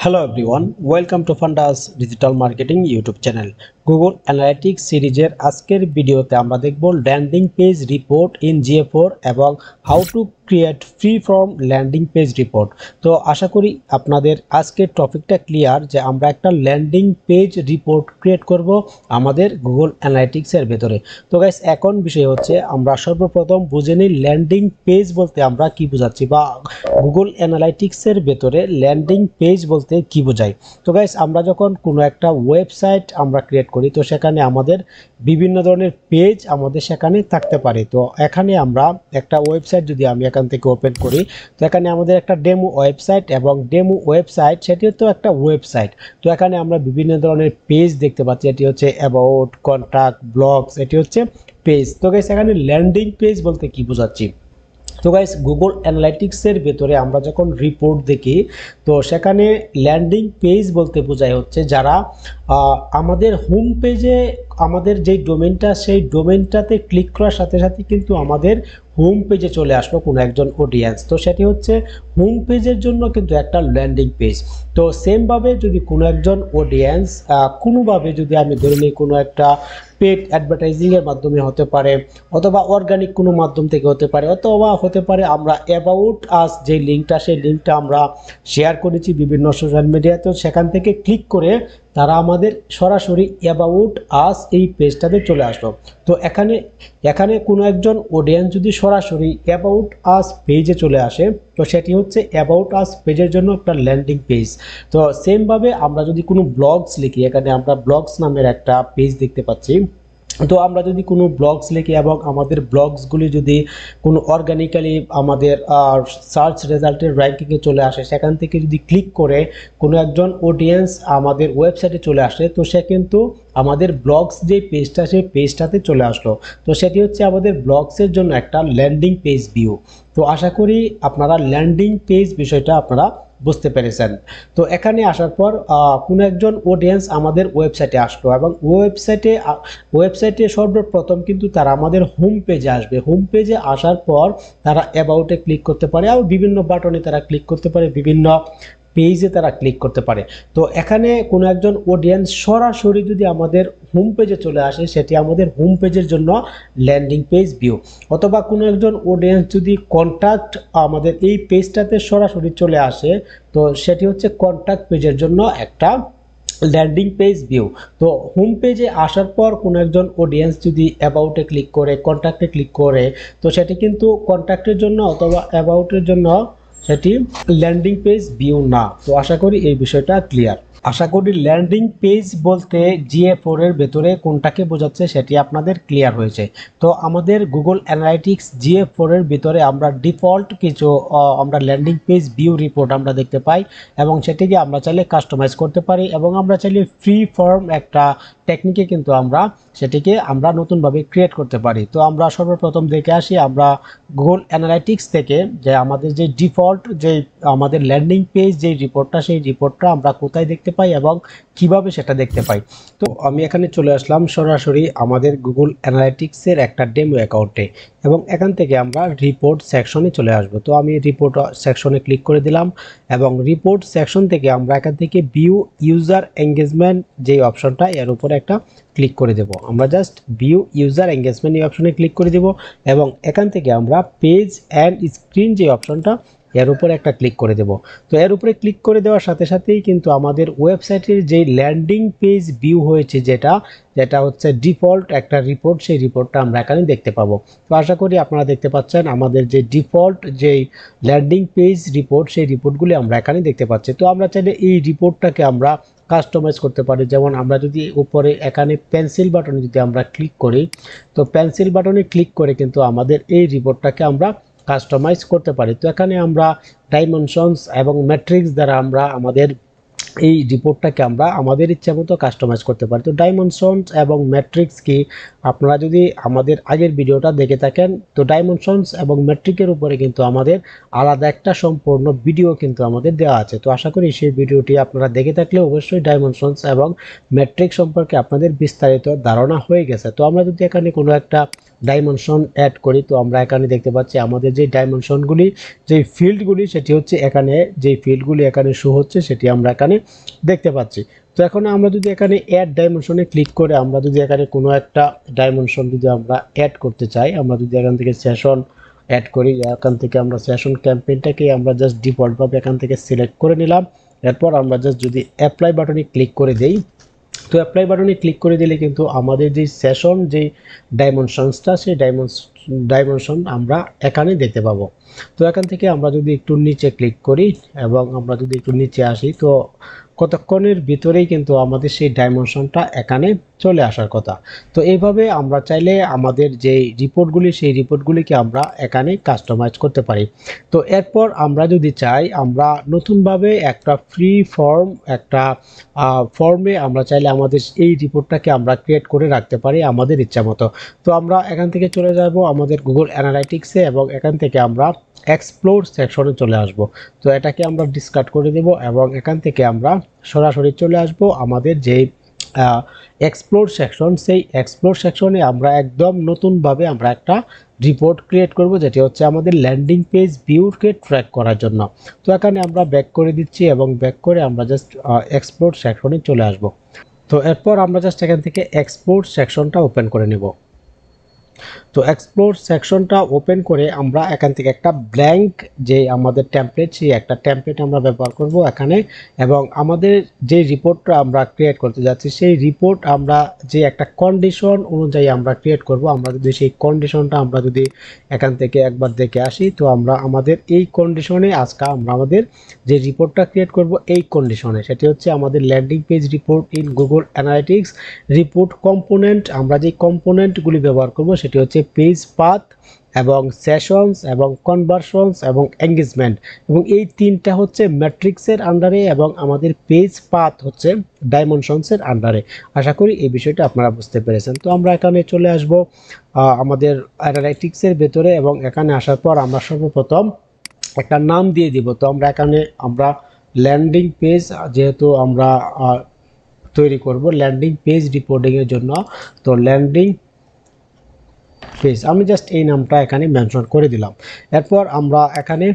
Hello everyone, welcome to Fundas Digital Marketing YouTube channel. Google Analytics সিরিজের আজকের ভিডিওতে আমরা দেখব landing page report in GA4 এবং how to create free form landing page report. তো আশা করি আপনাদের আজকের টপিকটা ক্লিয়ার যে আমরা একটা ল্যান্ডিং পেজ রিপোর্ট ক্রিয়েট করব আমাদের Google Analytics এর ভেতরে। তো গাইস এখন বিষয় হচ্ছে আমরা সর্বপ্রথম বুঝে নিই ল্যান্ডিং পেজ বলতে আমরা কি বোঝাচ্ছি বা Google Analytics এর ভেতরে ল্যান্ডিং পেজ বলতে কি বোঝায়। তো গাইস আমরা যখন কোনো একটা ওয়েবসাইট আমরা ক্রিয়েট করি তো সেখানে আমাদের বিভিন্ন ধরনের পেজ আমাদের সেখানে থাকতে পারে। তো এখানে আমরা একটা ওয়েবসাইট যদি আমি এখান থেকে ওপেন করি তো এখানে আমাদের একটা ডেমো ওয়েবসাইট এবং ডেমো ওয়েবসাইট সেটি তো একটা ওয়েবসাইট। তো এখানে আমরা বিভিন্ন ধরনের পেজ দেখতে পাচ্ছি, এটি হচ্ছে অ্যাবাউট, কন্টাক্ট, ব্লগস, এটি হচ্ছে পেজ। তো গাইস এখানে ল্যান্ডিং পেজ বলতে কি বোঝাচ্ছি। তো গাইস গুগল অ্যানালাইটিক্সের ভেতরে আমরা যখন রিপোর্ট দেখি তো সেখানে ল্যান্ডিং পেজ বলতে বোঝায় হচ্ছে যারা আমাদের হোম পেজে আমাদের যেই ডোমেনটা সেই ডোমেনটাতে ক্লিক করার সাথে সাথে কিন্তু আমাদের হোম পেজে চলে আসলো কোনো একজন অডিয়েন্স। তো সেটি হচ্ছে হোম পেজের জন্য কিন্তু একটা ল্যান্ডিং পেজ। তো সেমভাবে যদি কোনো একজন অডিয়েন্স কোনোভাবে যদি আমি ধরে নিই কোনো একটা পেড অ্যাডভার্টাইজিংয়ের মাধ্যমে হতে পারে অথবা অর্গানিক কোনো মাধ্যম থেকে হতে পারে অথবা হতে পারে আমরা অ্যাবাউট আস যে লিঙ্কটা সেই লিঙ্কটা আমরা শেয়ার করেছি বিভিন্ন সোশ্যাল মিডিয়াতে, সেখান থেকে ক্লিক করে তারা আমাদের সরাসরি অ্যাবাউট আস এই পেজটাতে চলে আসলো। তো এখানে কোনো একজন অডিয়েন্স যদি সরাসরি অ্যাবাউট আস পেজে চলে আসে তো সেটি হচ্ছে অ্যাবাউট আস পেজের জন্য একটা ল্যান্ডিং পেজ। তো সেমভাবে আমরা যদি কোনো ব্লগস লিখি, এখানে আমরা ব্লগস নামের একটা পেজ দেখতে পাচ্ছি। তো আমরা যদি কোনো ব্লগস লিখি এবং আমাদের ব্লগসগুলি যদি কোনো অর্গানিক্যালি আমাদের সার্চ রেজাল্টের র্যাঙ্কিংয়ে চলে আসে, সেখান থেকে যদি ক্লিক করে কোনো একজন অডিয়েন্স আমাদের ওয়েবসাইটে চলে আসে তো সে কিন্তু আমাদের ব্লগস যে পেজটা সেই পেজটাতে চলে আসলো। তো সেটি হচ্ছে আমাদের ব্লগসের জন্য একটা ল্যান্ডিং পেজ ভিউ। তো আশা করি আপনারা ল্যান্ডিং পেজ বিষয়টা আপনারা বুঝতে পেরেছেন। তো এখানে আসার পর কোনো একজন অডিয়েন্স আমাদের ওয়েবসাইটে আসলো এবং ওয়েবসাইটে সর্বপ্রথম কিন্তু তারা আমাদের হোম পেজে আসবে। হোম পেজে আসার পর তারা অ্যাবাউটে ক্লিক করতে পারে আর বিভিন্ন বাটনে তারা ক্লিক করতে পারে, বিভিন্ন পেজে তারা ক্লিক করতে পারে। তো এখানে কোনো একজন অডিয়েন্স সরাসরি যদি আমাদের হোম পেজে চলে আসে সেটি আমাদের হোম পেজের জন্য ল্যান্ডিং পেজ ভিউ, অথবা কোনো একজন অডিয়েন্স যদি কন্ট্যাক্ট আমাদের এই পেজটাতে সরাসরি চলে আসে তো সেটি হচ্ছে কন্ট্যাক্ট পেজের জন্য একটা ল্যান্ডিং পেজ ভিউ। তো হোম পেজে আসার পর কোনো একজন অডিয়েন্স যদি অ্যাবাউটে ক্লিক করে, কন্ট্যাক্টে ক্লিক করে তো সেটি কিন্তু কন্ট্যাক্টের জন্য অথবা অ্যাবাউটের জন্য সেটি ল্যান্ডিং পেজ ভিউ না। তো আশা করি এই বিষয়টা ক্লিয়ার। আশা করি ল্যান্ডিং পেজ বলতে GA4 এর ভেতরে কোনটাকে বোঝাচ্ছে সেটি আপনাদের ক্লিয়ার হয়েছে। তো আমাদের গুগল অ্যানালাইটিক্স GA4 এর ভিতরে আমরা ডিফল্ট কিছু আমরা ল্যান্ডিং পেজ ভিউ রিপোর্ট আমরা দেখতে পাই এবং সেটিকে আমরা চাইলে কাস্টমাইজ করতে পারি এবং আমরা চাইলে ফ্রি ফর্ম একটা টেকনিকে কিন্তু আমরা সেটিকে আমরা নতুনভাবে ক্রিয়েট করতে পারি। তো আমরা সর্বপ্রথম দেখে আসি আমরা গুগল অ্যানালাইটিক্স থেকে যে আমাদের যে ডিফল্ট যে আমাদের ল্যান্ডিং পেজ যে রিপোর্টটা সেই রিপোর্টটা আমরা কোথায় দেখতে পাই এবং কিভাবে সেটা দেখতে পাই। তো আমি এখানে চলে আসলাম সরাসরি আমাদের গুগল অ্যানালাইটিক্সের একটা ডেমো অ্যাকাউন্টে এবং এখান থেকে আমরা রিপোর্ট সেকশনে চলে আসব। তো আমি রিপোর্ট সেকশনে ক্লিক করে দিলাম এবং রিপোর্ট সেকশন থেকে আমরা এখান থেকে ভিউ ইউজার এঙ্গেজমেন্ট যে অপশনটা এর উপরে একটা ক্লিক করে দেব। আমরা জাস্ট ভিউ ইউজার এঙ্গেজমেন্ট এই অপশনে ক্লিক করে দেব এবং এখান থেকে আমরা পেজ অ্যান্ড স্ক্রিন যে অপশনটা এর উপরে একটা ক্লিক করে দেব। তো এর উপরে ক্লিক করে দেওয়ার সাথে সাথেই কিন্তু আমাদের ওয়েবসাইটের যে ল্যান্ডিং পেজ ভিউ হয়েছে যেটা হচ্ছে ডিফল্ট একটা রিপোর্ট, সেই রিপোর্টটা আমরা এখানে দেখতে পাবো। তো আশা করি আপনারা দেখতে পাচ্ছেন আমাদের যে ডিফল্ট যেই ল্যান্ডিং পেজ রিপোর্ট সেই রিপোর্টগুলি আমরা এখানে দেখতে পাচ্ছি। তো আমরা চাইলে এই রিপোর্টটাকে আমরা কাস্টমাইজ করতে পারি। যেমন আমরা যদি উপরে এখানে পেন্সিল বাটনে যদি আমরা ক্লিক করি তো পেন্সিল বাটনে ক্লিক করে কিন্তু আমাদের এই রিপোর্টটাকে আমরা কাস্টমাইজ করতে পারি। তো এখানে আমরা ডাইমেনশনস এবং ম্যাট্রিক্স দ্বারা আমরা আমাদের এই রিপোর্টটাকে আমরা আমাদের ইচ্ছা মতো কাস্টমাইজ করতে পারি। তো ডাইমেনশনস এবং ম্যাট্রিক্স কি, আপনারা যদি আমাদের আগের ভিডিওটা দেখে থাকেন, তো ডাইমেনশনস এবং ম্যাট্রিকের উপরে কিন্তু আমাদের আলাদা একটা সম্পূর্ণ ভিডিও কিন্তু আমাদের দেওয়া আছে। তো আশা করি সেই ভিডিওটি আপনারা দেখে থাকলে অবশ্যই ডাইমেনশনস এবং ম্যাট্রিক সম্পর্কে আপনাদের বিস্তারিত ধারণা হয়ে গেছে। তো আমরা যদি এখানে কোনো একটা ডাইমেনশন অ্যাড করি, তো আমরা এখানে দেখতে পাচ্ছি আমাদের যে ডাইমেনশনগুলি, যে ফিল্ডগুলি, সেটি হচ্ছে এখানে যেই ফিল্ডগুলি এখানে শো হচ্ছে সেটি আমরা এখানে দেখতে পাচ্ছি। তো এখন আমরা যদি এখানে অ্যাড ডাইমেনশনে ক্লিক করে আমরা যদি এখানে কোনো একটা ডাইমেনশন যদি আমরা অ্যাড করতে চাই, আমরা যদি এখান থেকে সেশন অ্যাড করি, এখান থেকে আমরা সেশন ক্যাম্পেইনটাকে আমরা জাস্ট ডিফল্টভাবে এখান থেকে সিলেক্ট করে নিলাম। এরপর আমরা জাস্ট যদি অ্যাপ্লাই বাটনে ক্লিক করে দেই, তো অ্যাপ্লাই বাটনে ক্লিক করে দিলে কিন্তু আমাদের যে সেশন যে ডাইমেনশনসটা, সেই ডাইমেনশন আমরা এখানে দেখতে পাবো। তো এখান থেকে আমরা যদি একটু নিচে ক্লিক করি এবং আমরা যদি একটু নিচে আসি, তো কতক্ষণের ভিতরেই কিন্তু আমাদের সেই ডাইমেনশনটা এখানে চলে আসার কথা। তো এইভাবে আমরা চাইলে আমাদের যে রিপোর্টগুলি, সেই রিপোর্টগুলিকে আমরা এখানে কাস্টমাইজ করতে পারি। তো এরপর আমরা যদি চাই, আমরা নতুনভাবে একটা ফ্রি ফর্ম, একটা ফর্মে আমরা চাইলে আমাদের এই রিপোর্টটাকে আমরা ক্রিয়েট করে রাখতে পারি আমাদের ইচ্ছা মতো। তো আমরা এখান থেকে চলে যাব আমাদের গুগল অ্যানালাইটিক্সে এবং এখান থেকে আমরা এক্সপ্লোর সেকশনে চলে আসব। তো এটাকে আমরা ডিসকার্ড করে দেব এবং এখান থেকে আমরা সরাসরি চলে আসব আমাদের যে এক্সপ্লোর সেকশন, সেই এক্সপ্লোর সেকশনে আমরা একদম নতুনভাবে আমরা একটা রিপোর্ট ক্রিয়েট করব, যেটি হচ্ছে আমাদের ল্যান্ডিং পেজ ভিউকে ট্র্যাক করার জন্য। তো এখানে আমরা ব্যাক করে দিচ্ছি এবং ব্যাক করে আমরা জাস্ট এক্সপ্লোর সেকশনে চলে আসব। তো এরপর আমরা জাস্ট এখান থেকে এক্সপ্লোর সেকশনটা ওপেন করে নেব। তো এক্সপ্লোর সেকশনটা ওপেন করে আমরা এখান থেকে একটা ব্ল্যাঙ্ক যে আমাদের টেমপ্লেট, সেই একটা টেমপ্লেট আমরা ব্যবহার করব এখানে, এবং আমাদের যে রিপোর্টটা আমরা ক্রিয়েট করতে যাচ্ছি, সেই রিপোর্ট আমরা যে একটা কন্ডিশন অনুযায়ী আমরা ক্রিয়েট করব। আমরা যদি সেই কন্ডিশনটা আমরা যদি এখান থেকে একবার দেখে আসি, তো আমরা আমাদের এই কন্ডিশনে আজকে আমরা আমাদের যে রিপোর্টটা ক্রিয়েট করব এই কন্ডিশনে, সেটি হচ্ছে আমাদের landing page report in Google analytics report component. আমরা যে কম্পোনেন্টগুলি ব্যবহার করব সেটি হচ্ছে পেজ পাথ এবং সেশনস এবং কনভার্সনস এবং এঙ্গেজমেন্ট, এবং এই তিনটা হচ্ছে ম্যাট্রিক্সের আন্ডারে এবং আমাদের পেজ পাথ হচ্ছে ডাইমেনশনসের আন্ডারে। আশা করি এই বিষয়টা আপনারা বুঝতে পেরেছেন। তো আমরা এখানে চলে আসব আমাদের অ্যানালাইটিক্সের ভেতরে এবং এখানে আসার পর আমরা সর্বপ্রথম একটা নাম দিয়ে দিব। তো আমরা এখানে আমরা ল্যান্ডিং পেজ যেহেতু আমরা তৈরি করব ল্যান্ডিং পেজ রিপোর্টিংয়ের জন্য, তো ল্যান্ডিং পেজ আমি জাস্ট এই নামটা এখানে মেনশন করে দিলাম। এরপর আমরা এখানে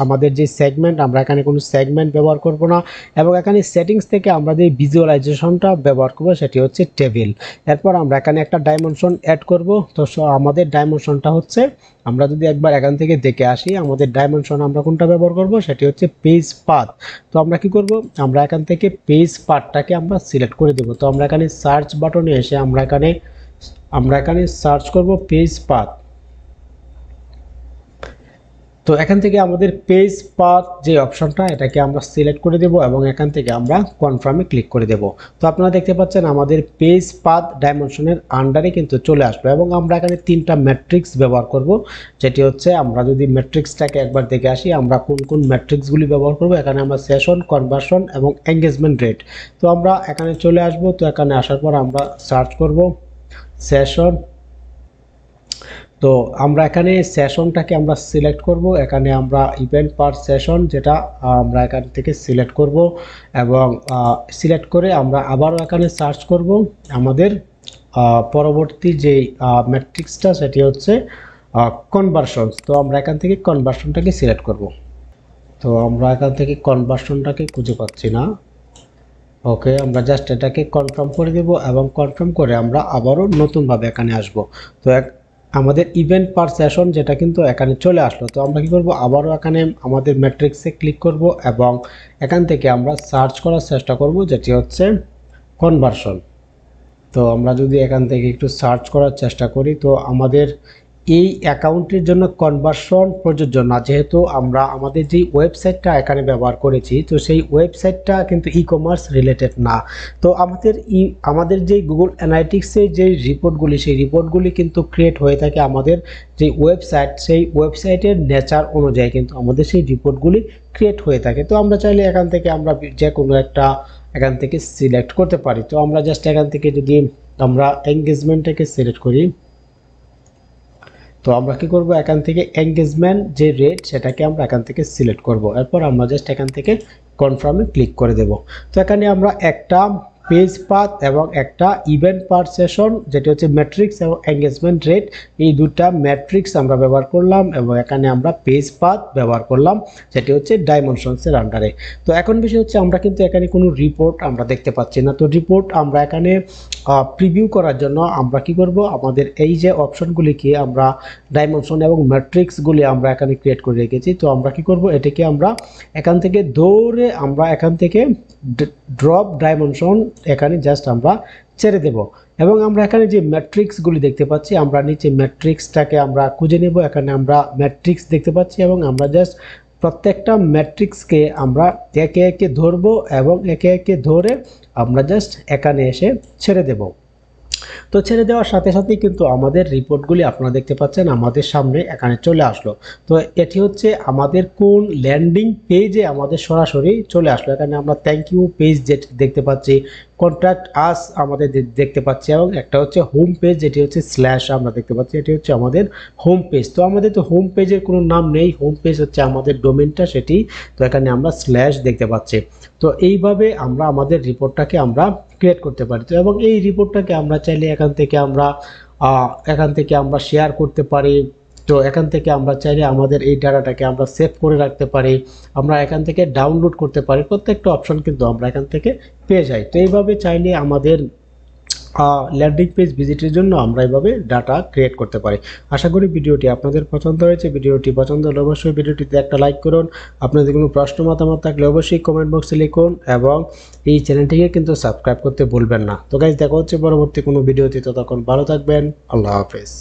আমাদের যে সেগমেন্ট, আমরা এখানে কোনো সেগমেন্ট ব্যবহার করব না, এবং এখানে সেটিংস থেকে আমরা যে ভিজুয়ালাইজেশনটা ব্যবহার করব সেটি হচ্ছে টেবিল। এরপর আমরা এখানে একটা ডাইমেনশন অ্যাড করব। তো আমাদের ডাইমেনশনটা হচ্ছে, আমরা যদি একবার এখান থেকে দেখে আসি, আমাদের ডাইমেনশন আমরা কোনটা ব্যবহার করব সেটি হচ্ছে পেজ পাথ। তো আমরা কি করব, আমরা এখান থেকে পেজ পাথটাকে আমরা সিলেক্ট করে দেব। তো আমরা এখানে সার্চ বাটনে এসে আমরা এখানে সার্চ করব পেজ পাথ। তো এখান থেকে আমাদের পেজ পাথ যে অপশনটা, এটাকে আমরা সিলেক্ট করে দেব এবং এখান থেকে আমরা কনফার্মে ক্লিক করে দেব। তো আপনারা দেখতে পাচ্ছেন আমাদের পেজ পাথ ডাইমেনশনের আন্ডারে কিন্তু চলে আসবে, এবং আমরা এখানে তিনটা ম্যাট্রিক্স ব্যবহার করব, যেটি হচ্ছে, আমরা যদি ম্যাট্রিক্সটাকে একবার দেখে আসি, আমরা কোন কোন ম্যাট্রিক্সগুলি ব্যবহার করব। এখানে আমরা সেশন, কনভার্সন এবং এঙ্গেজমেন্ট রেট। তো আমরা এখানে চলে আসব। তো এখানে আসার পর আমরা সার্চ করব সেশন। তো আমরা এখানে সেশনটাকে আমরা সিলেক্ট করব। এখানে আমরা ইভেন্ট পার সেশন, যেটা আমরা এখান থেকে সিলেক্ট করব, এবং সিলেক্ট করে আমরা আবারও এখানে সার্চ করব আমাদের পরবর্তী যে ম্যাট্রিক্সটা, সেটি হচ্ছে কনভার্সনস। তো আমরা এখান থেকে কনভার্সনটাকে সিলেক্ট করব। তো আমরা এখান থেকে কনভার্সনটাকে খুঁজে পাচ্ছি না। ওকে, আমরা জাস্ট এটাকে কনফার্ম করে দেব, এবং কনফার্ম করে আমরা আবারও নতুনভাবে এখানে আসব। তো আমাদের ইভেন্ট পার সেশন যেটা কিন্তু এখানে চলে আসলো। তো আমরা কি করব, আবারও এখানে আমাদের ম্যাট্রিক্সে ক্লিক করব এবং এখান থেকে আমরা সার্চ করার চেষ্টা করব, যেটি হচ্ছে কনভার্সন। তো আমরা যদি এখান থেকে একটু সার্চ করার চেষ্টা করি, তো আমাদের এই অ্যাকাউন্টের জন্য কনভার্সন প্রযোজ্য না, যেহেতু আমরা আমাদের যে ওয়েবসাইটটা এখানে ব্যবহার করেছি তো সেই ওয়েবসাইটটা কিন্তু ই কমার্স রিলেটেড না। তো আমাদের যে গুগল অ্যানালিটিক্সের যে রিপোর্টগুলি সেই রিপোর্টগুলি কিন্তু ক্রিয়েট হয়ে থাকে আমাদের যে ওয়েবসাইট সেই ওয়েবসাইটের নেচার অনুযায়ী কিন্তু আমাদের সেই রিপোর্টগুলি ক্রিয়েট হয়ে থাকে। তো আমরা চাইলে এখান থেকে আমরা যে কোনো একটা এখান থেকে সিলেক্ট করতে পারি। তো আমরা জাস্ট এখান থেকে যদি আমরা এঙ্গেজমেন্টটাকে সিলেক্ট করি, তো আমরা কি করব, এখান থেকে এঙ্গেজমেন্ট যে রেট সেটাকে আমরা এখান থেকে সিলেক্ট করব। এরপর আমরা জাস্ট এখান থেকে কনফার্মে ক্লিক করে দেব। তো এখানে আমরা একটা পেজ পাথ এবং একটা ইভেন্ট পার সেশন যেটা হচ্ছে ম্যাট্রিক্স এবং এঙ্গেজমেন্ট রেট, এই দুটা ম্যাট্রিক্স আমরা ব্যবহার করলাম এবং এখানে আমরা পেজ পাথ ব্যবহার করলাম যেটি হচ্ছে ডাইমেনশনসের আন্ডারে। তো এখন বিষয় হচ্ছে আমরা কিন্তু এখানে কোনো রিপোর্ট আমরা দেখতে পাচ্ছি না। তো রিপোর্ট আমরা এখানে প্রিভিউ করার জন্য আমরা কি করব, আমাদের এই যে অপশনগুলিকে আমরা ডাইমেনশন এবং ম্যাট্রিক্সগুলি আমরা এখানে ক্রিয়েট করে রেখেছি। তো আমরা কি করব, এটাকে আমরা এখান থেকে ধরে আমরা এখান থেকে ড্রপ ডাইমেনশন এখানে জাস্ট আমরা ছেড়ে দেব এবং আমরা এখানে যে ম্যাট্রিক্সগুলি দেখতে পাচ্ছি আমরা নিচে ম্যাট্রিক্সটাকে আমরা খুঁজে নেব। এখানে আমরা ম্যাট্রিক্স দেখতে পাচ্ছি এবং আমরা জাস্ট প্রত্যেকটা ম্যাট্রিক্সকে আমরা একে একে ধরবো এবং একে একে ধরে আমরা জাস্ট এখানে এসে ছেড়ে দেব। তো ছেড়ে দেওয়ার সাথে সাথেই কিন্তু আমাদের রিপোর্টগুলি আপনারা দেখতে পাচ্ছেন আমাদের সামনে এখানে চলে আসলো। তো এটি হচ্ছে আমাদের কোন ল্যান্ডিং পেজে আমাদের সরাসরি চলে আসলো। এখানে আমরা থ্যাংক ইউ পেজ যেটি দেখতে পাচ্ছি, কন্ট্যাক্ট আস আমাদের দেখতে পাচ্ছি এবং একটা হচ্ছে হোম পেজ যেটি হচ্ছে স্ল্যাশ আমরা দেখতে পাচ্ছি, এটি হচ্ছে আমাদের হোম পেজ। তো আমাদের তো হোম পেজের কোনো নাম নেই, হোম পেজ হচ্ছে আমাদের ডোমেনটা সেটি। তো এখানে আমরা স্ল্যাশ দেখতে পাচ্ছি। তো এইভাবে আমরা আমাদের রিপোর্টটাকে আমরা ক্রিয়েট করতে পারি। তো এবং এই রিপোর্টটাকে আমরা চাইলে এখান থেকে আমরা শেয়ার করতে পারি। তো এখান থেকে আমরা চাইলে আমাদের এই ডাটাটাকে আমরা সেভ করে রাখতে পারি, আমরা এখান থেকে ডাউনলোড করতে পারি, প্রত্যেকটা অপশন কিন্তু আমরা এখান থেকে পেয়ে যাই। তো এইভাবে চাইলে আমাদের ল্যান্ডিং পেজ ভিজিটের জন্য আমরা এইভাবে ডাটা ক্রিয়েট করতে পারি। আশা করি ভিডিওটি আপনাদের পছন্দ হয়েছে। ভিডিওটি পছন্দ হলে অবশ্যই ভিডিওটিতে একটা লাইক করুন। আপনাদের কোনো প্রশ্ন মতামত থাকলে অবশ্যই কমেন্ট বক্সে লিখুন এবং এই চ্যানেলটিকে কিন্তু সাবস্ক্রাইব করতে ভুলবেন না। তো গাইস, দেখা হচ্ছে পরবর্তী কোনো ভিডিওতে, ততক্ষণ ভালো থাকবেন। আল্লাহ হাফেজ।